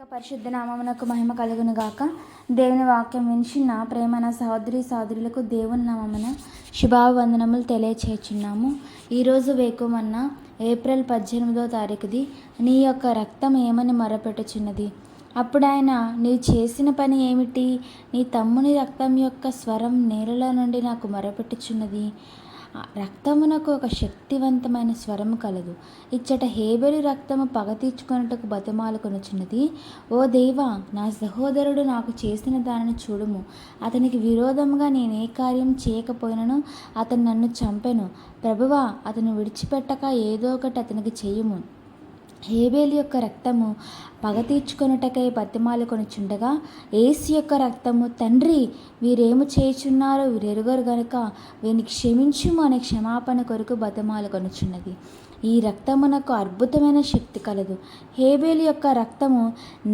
పరిశుద్ధ నామమునకు మహిమ కలుగును గాక. దేవుని వాక్యం వినిచిన ప్రేమైన సహోదరి సహోదరులకు దేవుని నామమున శుభావందనములు తెలియచేయుచున్నాము. ఈరోజు వేకుమన్న ఏప్రిల్ 18వ తారీఖుది. నీ యొక్క రక్తం ఏమని మొరపెట్టుచున్నది? అప్పుడు ఆయన, నీవు చేసిన పని ఏమిటి? నీ తమ్ముని రక్తం యొక్క స్వరం నేలలో నుండి నాకు మొరపెట్టుచున్నది. రక్తమునకు ఒక శక్తివంతమైన స్వరము కలదు. ఇచ్చట హేబెలు రక్తము పగ తీర్చుకొనుటకు బతిమాలుకొనుచున్నది. ఓ దేవా, నా సహోదరుడు నాకు చేసిన దానిని చూడుము. అతనికి విరోధముగా నేనే కార్యం చేయకపోయినను అతను నన్ను చంపెను. ప్రభువా, అతను విడిచిపెట్టక ఏదో ఒకటి అతనికి చేయుము. హేబేలు యొక్క రక్తము పగ తీర్చుకొనుటకై బతిమాలుకొనుచుండగా యేసు యొక్క రక్తము, తండ్రి, వీరేమి చేయుచున్నారో వీరెరుగరు గనుక వీరిని క్షమించుము అనే క్షమాపణ కొరకు బతిమాలుకొనుచున్నది. ఈ రక్తమునకు అద్భుతమైన శక్తి కలదు. హేబేలు యొక్క రక్తము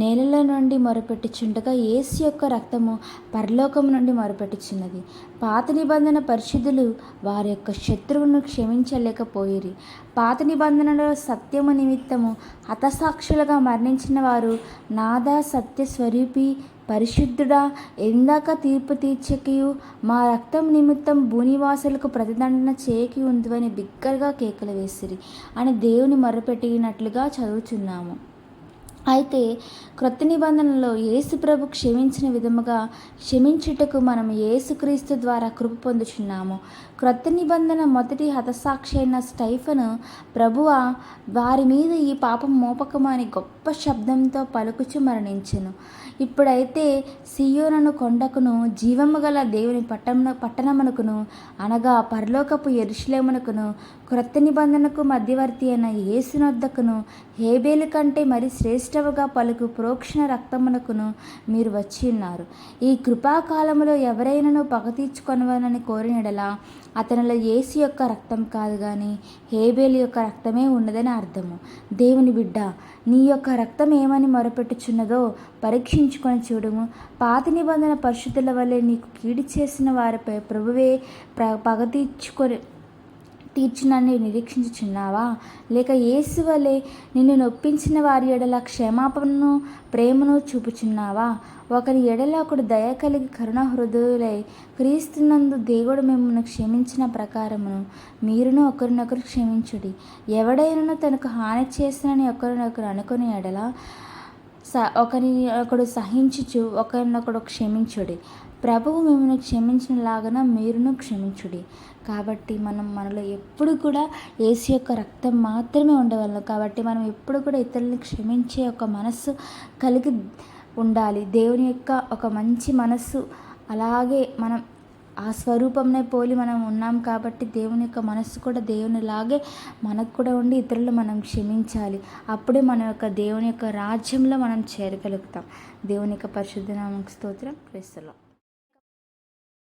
నేలలో నుండి మొరపెట్టుచుండగా యేసు యొక్క రక్తము పరలోకము నుండి మొరపెట్టుచున్నది. పాత నిబంధన పరిశుద్ధులు వారి యొక్క శత్రువును క్షమించలేకపోయిరి. పాత నిబంధనలో సత్యము నిమిత్తము హతసాక్షులుగా మరణించిన వారు, నాదా సత్య స్వరూపి పరిశుద్ధుడా, ఎందాక తీర్పు తీర్చకయు మా రక్తం నిమిత్తం భూనివాసులకు ప్రతిదండన చేయకి ఉందని బిగ్గరగా కేకలు వేసిరి అని దేవుని మొరపెట్టినట్లుగా చదువుచున్నాము. అయితే క్రొత్త నిబంధనలో యేసు ప్రభు క్షమించిన విధముగా క్షమించుటకు మనం యేసుక్రీస్తు ద్వారా కృప పొందుచున్నాము. క్రొత్త నిబంధన మొదటి హతసాక్షి అయిన స్టెఫను, ప్రభువా, వారి మీద ఈ పాపం మోపకము అని గొప్ప శబ్దంతో పలుకుచు మరణించెను. ఇప్పుడైతే సియోను కొండకును జీవము గల దేవుని పట్టణమునకును అనగా పరలోకపు యెరూషలేమునకును క్రొత్త నిబంధనకు మధ్యవర్తి అయిన యేసునొద్దకును హేబేలు కంటే మరి శ్రేష్టముగా పలుకు ప్రోక్షణ రక్తమునకును మీరు వచ్చి ఉన్నారు. ఈ కృపాకాలములో ఎవరైనాను పగ తీర్చుకొనవలని కోరినడలా అతనిలో యేసు యొక్క రక్తం కాదు కానీ హేబేలు యొక్క రక్తమే ఉన్నదని అర్థము. దేవుని బిడ్డ, నీ యొక్క రక్తం ఏమని మొరపెట్టుచున్నదో పరీక్షించుకొని చూడుము. పాత నిబంధన పరిశుద్ధుల వల్లే నీకు కీడు చేసిన వారిపై ప్రభువే పగ తీర్చునని నిరీక్షించుచున్నావా? లేక యేసు వలె నిన్ను నొప్పించిన వారి ఎడల క్షమాపణను ప్రేమను చూపుచున్నావా? ఒకరి ఎడల ఒకడు దయ కలిగి కరుణ హృదయులై క్రీస్తునందు దేవుడు మిమ్మల్ని క్షమించిన ప్రకారమును మీరును ఒకరినొకరు క్షమించుడి. ఎవడైనాను తనకు హాని చేసినని ఒకరినొకరు అనుకుని ఎడల ఒకరినొకడు సహించుచు ఒకరినొకడు క్షమించుడి. ప్రభువు మిమ్మల్ని క్షమించినలాగన మీరును క్షమించుడి. కాబట్టి మనలో ఎప్పుడు కూడా యేసు యొక్క రక్తం మాత్రమే ఉండగలను. కాబట్టి మనం ఎప్పుడు కూడా ఇతరులను క్షమించే ఒక మనస్సు కలిగి ఉండాలి. దేవుని యొక్క ఒక మంచి మనస్సు, అలాగే మనం ఆ స్వరూపంనే పోలి మనం ఉన్నాం కాబట్టి దేవుని యొక్క మనస్సు కూడా దేవునిలాగే మనకు కూడా ఉండి ఇతరులు మనం క్షమించాలి. అప్పుడే మన యొక్క దేవుని యొక్క రాజ్యంలో మనం చేరగలుగుతాం. దేవుని యొక్క పరిశుద్ధ నామముకు స్తోత్రం. క్రీస్తులో